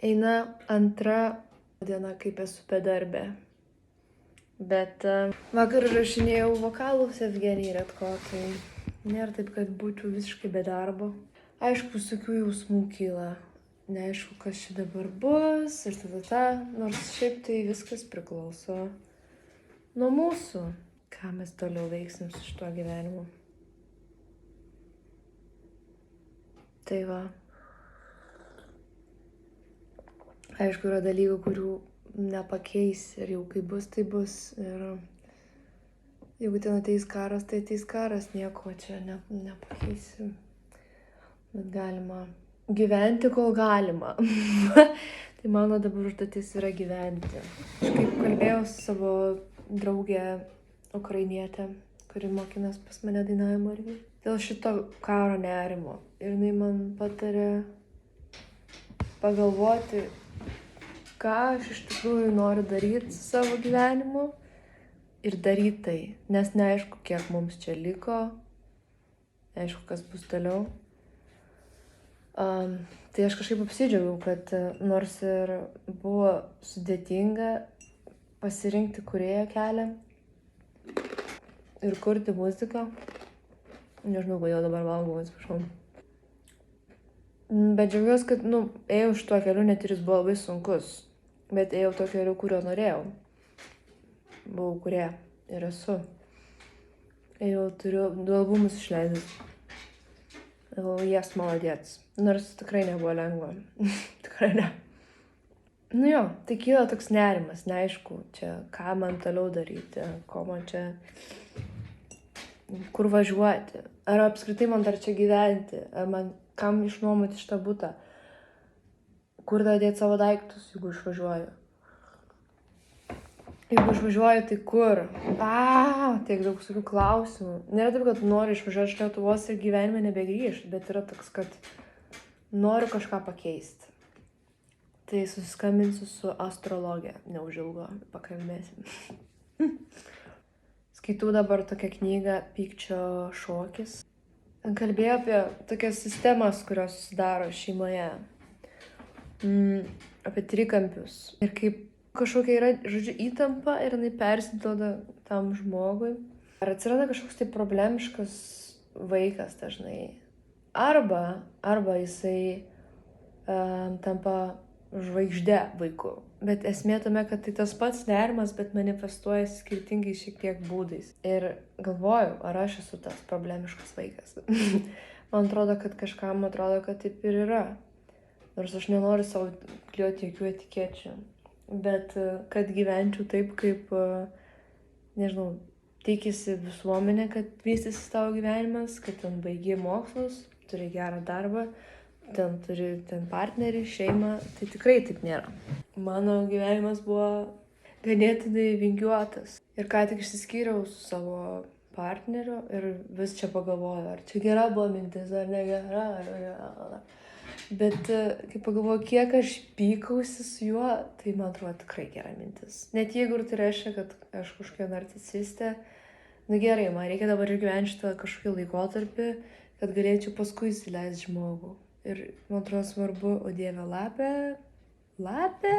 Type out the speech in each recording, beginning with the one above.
Eina antra diena, kaip esu bedarbė. Bet vakar rašinėjau vokalus Evgenijai Redko, tai nėra taip, kad būčiau visiškai be darbo. Aišku, visokių jausmų kyla. Neaišku, kas čia dabar bus ir tada, nors šiaip tai viskas priklauso nuo mūsų. Ką mes toliau veiksim su šituo gyvenimu. Tai va. Aišku, yra dalykų, kurių nepakeis ir jau kai bus, tai bus. Ir jeigu ten ateis karas, tai ateis karas, nieko čia nepakeisi. Bet galima gyventi, kol galima. Tai mano dabar užduotis yra gyventi. Aš kaip kalbėjau su savo draugė ukrainietė, kuri mokinas pas mane dainavimo irgi. Dėl šito karo nerimo. Ir jinai man patarė pagalvoti, ką aš iš tikrųjų noriu daryti su savo gyvenimu ir daryti tai. Nes neaišku, kiek mums čia liko, neaišku, kas bus toliau. Tai aš kažkaip apsidžiaugiau, kad nors ir buvo sudėtinga pasirinkti kūrėjo kelią ir kurti muziką. Nežinau, kodėl dabar valgau, atsiprašau. Bet džiaugiuosi, kad, ėjau šituo keliu, net ir jis buvo labai sunkus. Bet ėjau tuo keliu, kurio norėjau. Buvau kūrėja ir esu. Ir jau turiu 2 albumus išleidus. Jas maladėts. Nors tikrai nebuvo lengva. Tikrai ne. Jo, tai kyla toks nerimas, neaišku, čia ką man toliau daryti, ko man čia, kur važiuoti. Ar apskritai man dar čia gyventi, ar man kam išnuomoti šitą butą, kur dėti savo daiktus, jeigu išvažiuoju. Jeigu išvažiuoju, tai kur? Tiek daug tokių klausimų. Nėra taip, kad noriu išvažiuoti iš Lietuvos ir gyvenime nebegrįžti, bet yra toks, kad noriu kažką pakeisti. Tai susiskambinsiu su astrologė, neužilgo pakalbėsim. Skaitau dabar tokią knygą Pykčio šokis. Kalbėjau apie tokias sistemas, kurios susidaro šeimoje. Apie trikampius. Ir kaip kažkokia yra, žodžiu, įtampa ir jinai persiduoda tam žmogui. Ar atsiranda kažkoks tai problemiškas vaikas dažnai. Arba jisai tampa žvaigžde vaiku. Bet esmė tame, kad tai tas pats nerimas, bet manifestuoja skirtingai šiek tiek būdais. Ir galvoju, ar aš esu tas problemiškas vaikas. Man atrodo, kad kažkam atrodo, kad taip ir yra. Nors aš nenoriu savo kliuoti jokių etikečių. Bet kad gyvenčiau taip, kaip, nežinau, tikisi visuomenė, kad vystysis tavo gyvenimas, kad ten baigi mokslus, turi gerą darbą, turi partnerį, šeimą, tai tikrai taip nėra. Mano gyvenimas buvo ganėtinai vingiuotas. Ir ką tik išsiskyriau su savo partneriu ir vis čia pagalvoju, ar čia gera buvo mintis, ar negera. Bet kai pagalvoju, kiek aš pykausi su juo, tai man atrodo tikrai gera mintis. Net jeigu ir tai reiškia, kad aš kažkokia narcisistė, gerai, man reikia dabar išgyventi šitą kažkokį laikotarpį, kad galėčiau paskui įsileisti žmogų. Ir man atrodo svarbu, o Dieve, lapė,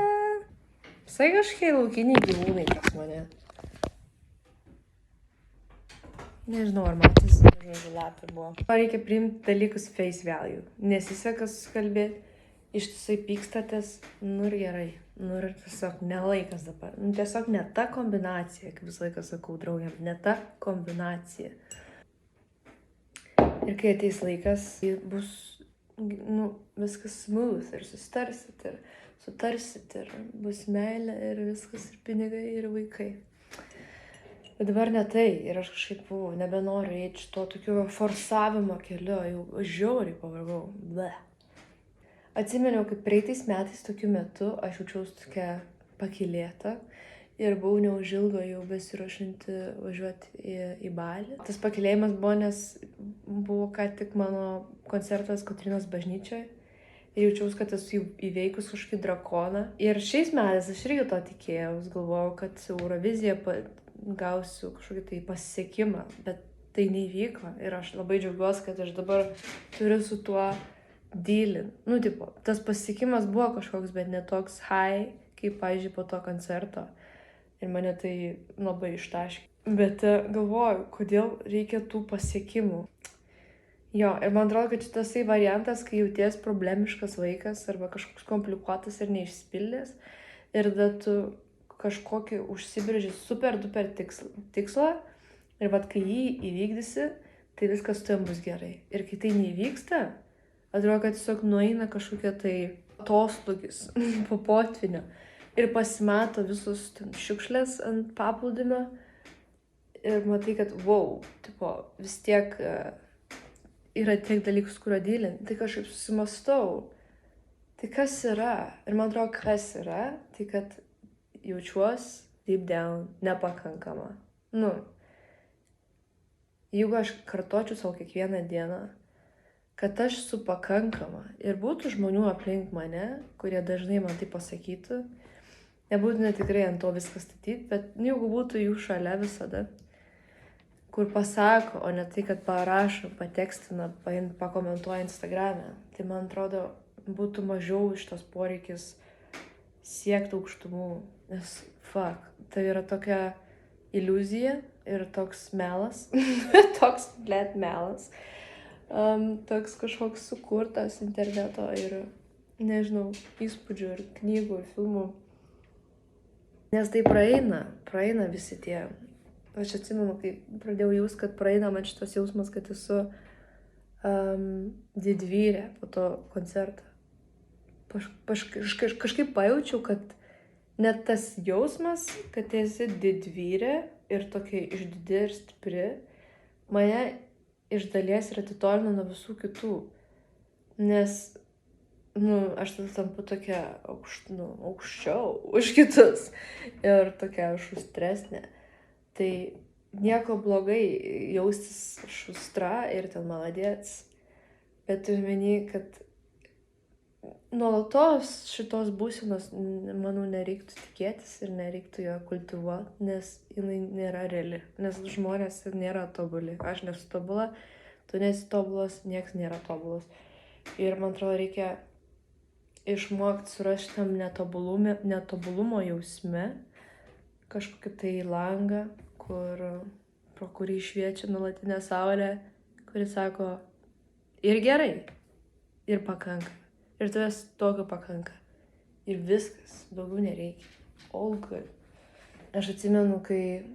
visai kažkokie laukiniai gyvūnai pas mane. Nežinau, ar matys, žodžiu, lapė buvo. Reikia priimti dalykus face value. Nesiseka susikalbėti, ištisai pykstatės, ir gerai. Ir tiesiog nelaikas dabar. Tiesiog ne ta kombinacija, kaip visą laiką sakau draugiam, ne ta kombinacija. Ir kai ateis laikas, bus viskas smooth ir susitarsit ir sutarsit ir bus meilė ir viskas ir pinigai ir vaikai. Bet dabar ne tai ir aš kažkaip nebenoriu eiti šito tokio forsavimo keliu, jau žiauriai pavargau. Atsimeniau, kaip praeitais metais tokiu metu aš jaučiausi tokia pakylėta ir buvau neužilgo jau besiruošianti važiuoti į Balį. Tas pakylėjimas buvo, nes buvo ką tik mano koncertas Kotrynos bažnyčioje ir jaučiausi, kad esu įveikus kažkokį drakoną. Ir šiais metais aš irgi to tikėjausi, galvojau, kad Eurovizija gausiu kažkokį tai pasisekimą, bet tai neįvyko ir aš labai džiaugiuosi, kad aš dabar turiu su tuo dylin. Nu, tipo, tas pasiekimas buvo kažkoks, bet ne toks high, kaip, pavyzdžiui, po to koncerto. Ir mane tai labai ištaškė. Bet galvoju, kodėl reikia tų pasiekimų. Jo, ir man atrodo, kad šitasai variantas, kai jauties problemiškas vaikas arba kažkoks komplikuotas ir neišsipildęs, ir tada tu kažkokį užsibrėži super duper tikslą, ir vat kai jį įvykdysi, tai viskas su tavim bus gerai. Ir kai tai neįvyksta, atrodo, kad tiesiog nueina kažkokia tai atoslūgis po potvinio ir pasimato visus šiukšlės ant paplūdimio ir matai, kad wow, tipo, vis tiek yra tiek dalykus, kurio dylint. Tai kažkaip susimastau. Tai kas yra? Ir man atrodo, kas yra, tai kad jaučiuos deep down nepakankama. Nu, jeigu aš kartočiau savo kiekvieną dieną, kad aš esu pakankama ir būtų žmonių aplink mane, kurie dažnai man tai pasakytų, nebūtų tikrai ant to viską statyti, bet jeigu būtų jų šalia visada, kur pasako, o ne tai, kad parašo, patekstina, pakomentuoja Instagram'e, tai man atrodo, būtų mažiau iš tos poreikis siekti aukštumų, nes fuck, tai yra tokia iliuzija ir toks melas, toks blėt melas, toks kažkoks sukurtas interneto ir, nežinau, įspūdžių ir knygų ir filmų, nes tai praeina visi tie. Aš atsimenu, kai pradėjau jaust, kad praeina man šitas jausmas, kad esu didvyrė po to koncerto. Kažkaip pajaučiau, kad net tas jausmas, kad esi didvyrė ir tokia išdidi ir stipri, mane iš dalies ir atitolina nuo visų kitų. Nes, aš tada tampu tokia aukščiau už kitus ir tokia šustresnė. Tai nieko blogai jaustis šustra ir ten maladėts, bet turiu omeny, kad nuolatos šitos būsenos, manau, nereiktų tikėtis ir nereiktų jo kultivuoti, nes jinai nėra reali, nes žmonės nėra tobuli. Aš nesu tobula, tu nesi tobulas, nieks nėra tobulas. Ir man atrodo, reikia išmokti surasti tam netobulumo jausme kažkokį tai langą, pro kurį šviečia nuolatinė saulė, kuri sako, ir gerai, ir pakanka, ir tavęs tokio pakanka, ir viskas, daugiau nereikia, all good. Aš atsimenu, kai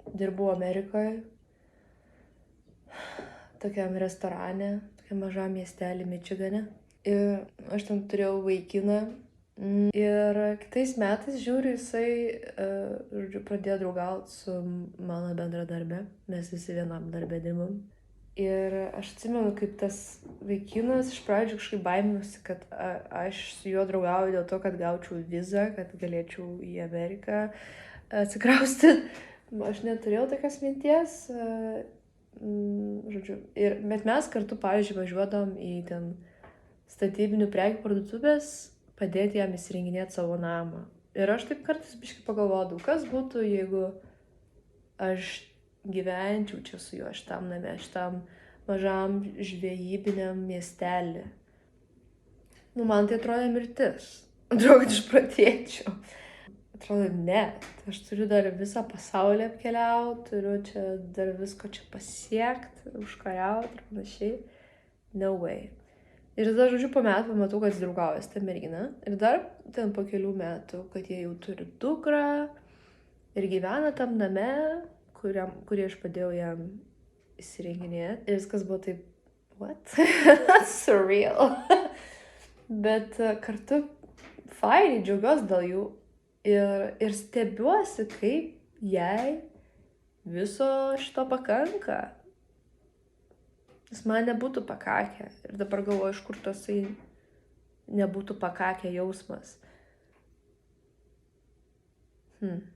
dirbau Amerikoje, tokiam restorane, tokiam mažam miestelį Mičigane, ir aš ten turėjau vaikiną. Ir kitais metais žiūriu, jisai pradėjo draugauti su mano bendradarbė, mes visi vienam darbė dirbam. Ir aš atsimenu, kaip tas vaikinas iš pradžių kažkaip baiminusi, kad aš su juo draugauju dėl to, kad gaučiau vizą, kad galėčiau į Ameriką atsikraustyti. Aš neturėjau tokios minties, bet mes kartu, pavyzdžiui, važiuodam į ten statybinių prekių parduotuvės, padėti jam įsirenginėti savo namą. Ir aš taip kartais biškai pagalvodavau, kas būtų, jeigu aš gyvenčiau čia su juo šitam name, šitam mažam žvejybiniam miestelį. Man tai atrodė mirtis. Atrodo, kad išprotėčiau. Atrodo, ne. Aš turiu dar visą pasaulį apkeliauti, turiu čia dar visko čia pasiekti, užkariauti ir panašiai. No way. Ir tada, žodžiu, po metų pamatau, kad jis draugauja su ta mergina. Ir dar ten po kelių metų, kad jie jau turi dukrą ir gyvena tam name, kurį aš padėjau jam įsirenginėti. Ir viskas buvo taip, what? That's surreal. Bet kartu fainai, džiaugiuosi dėl jų. Ir stebiuosi, kaip jai viso šito pakanka. Nes man nebūtų pakakę. Ir dabar galvoju, iš kur tasai nebūtų pakakę jausmas.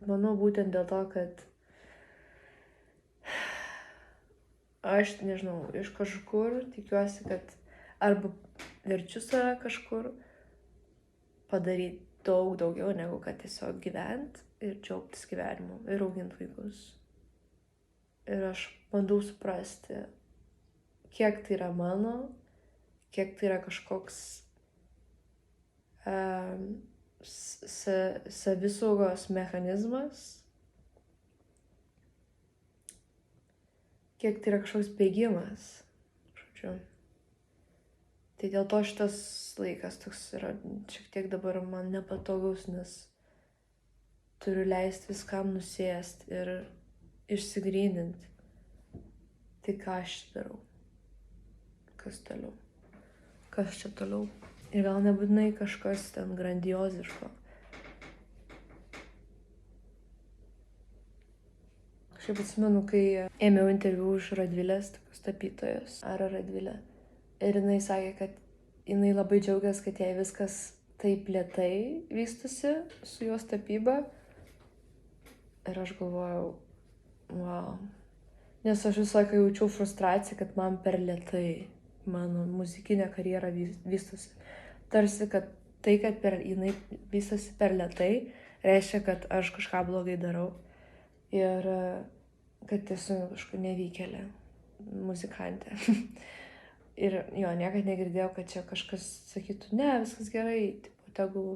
Manau, būtent dėl to, kad aš, nežinau, iš kažkur tikiuosi, kad arba verčiu save kažkur padaryti daug daugiau, negu kad tiesiog gyventi ir džiaugtis gyvenimu ir auginti vaikus. Ir aš bandau suprasti, kiek tai yra mano, kiek tai yra kažkoks savisaugos mechanizmas, kiek tai yra kažkoks bėgimas, žodžiu. Tai dėl to šitas laikas toks yra šiek tiek dabar man nepatogus, nes turiu leisti viskam nusėst ir išsigryninti. Tai ką aš darau? Kas toliau? Kas čia toliau? Ir gal nebūtinai kažkas ten grandioziško. Kažkaip atsimenu, kai ėmiau interviu už Radvilės, tokios tapytojos, Ara Radvilė. Ir jinai sakė, kad jinai labai džiaugiasi, kad jai viskas taip lėtai vystosi su jos tapyba. Ir aš galvojau, wow. Nes aš visą laiką jaučiau frustraciją, kad man per lėtai mano muzikinė karjera vystosi. Tarsi, kad tai, kad jinai vystosi per lėtai, reiškia, kad aš kažką blogai darau. Ir kad esu kažkokia nevykėlė muzikantė. Ir jo, niekad negirdėjau, kad čia kažkas sakytų, ne, viskas gerai, tipo, tegul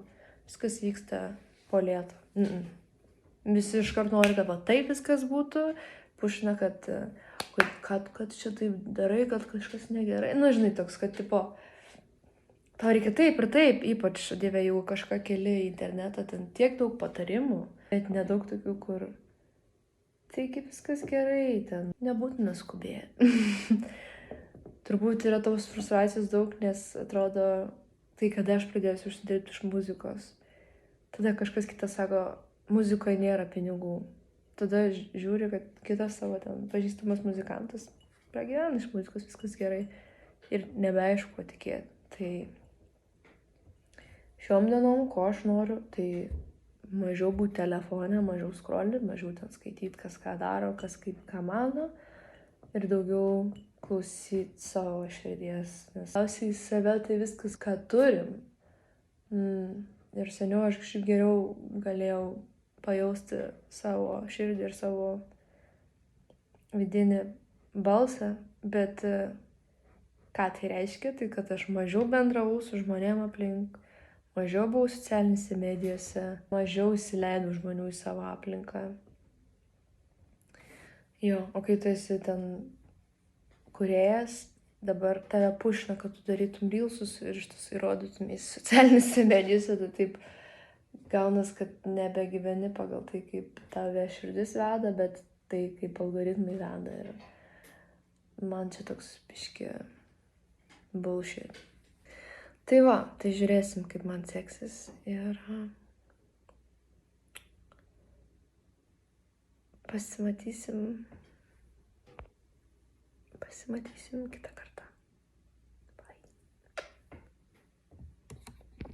viskas vyksta po lėto. Visi iškart nori, kad va taip viskas būtų, pušina, kad čia taip darai, kad kažkas negerai. Nu, žinai, toks, kad, tipo, tau reikia taip ir taip, ypač, Dieve, jeigu kažką keli į internetą, ten tiek daug patarimų, bet nedaug tokių, kur taigi viskas gerai, ten nebūtina skubėti. Turbūt yra tos frustracijos daug, nes atrodo, tai kada aš pradėsiu užsidirbti iš muzikos. Tada kažkas kitas sako, muzikoje nėra pinigų. Tada žiūri, kad kitas savo ten pažįstamas muzikantas pragyvena iš muzikos, viskas gerai. Ir nebeaišku, ko tikėti. Tai šiom dienom, ko aš noriu, tai mažiau būti telefone, mažiau scrollinti, mažiau ten skaityti, kas ką daro, kas kaip ką mano. Ir daugiau klausyti savo širdies. Nes labiausiai save tai viskas, ką turim. Ir seniau aš kažkaip geriau galėjau pajausti savo širdį ir savo vidinį balsą. Bet ką tai reiškia? Tai kad aš mažiau bendravau su žmonėm aplink, mažiau buvau socialinėse medijose, mažiau įsileidau žmonių į savo aplinką. Jo, o kai tu esi ten kūrėjas, dabar tave pušina, kad tu darytum reelsus ir šitus įrodytum į socialinėse medijose, tai taip gaunas, kad nebegyveni pagal tai, kaip tave širdis veda, bet tai, kaip algoritmai veda. Ir man čia toks biški bullshit. Tai va, tai žiūrėsim, kaip man seksis. Ir pasimatysim kitą kartą.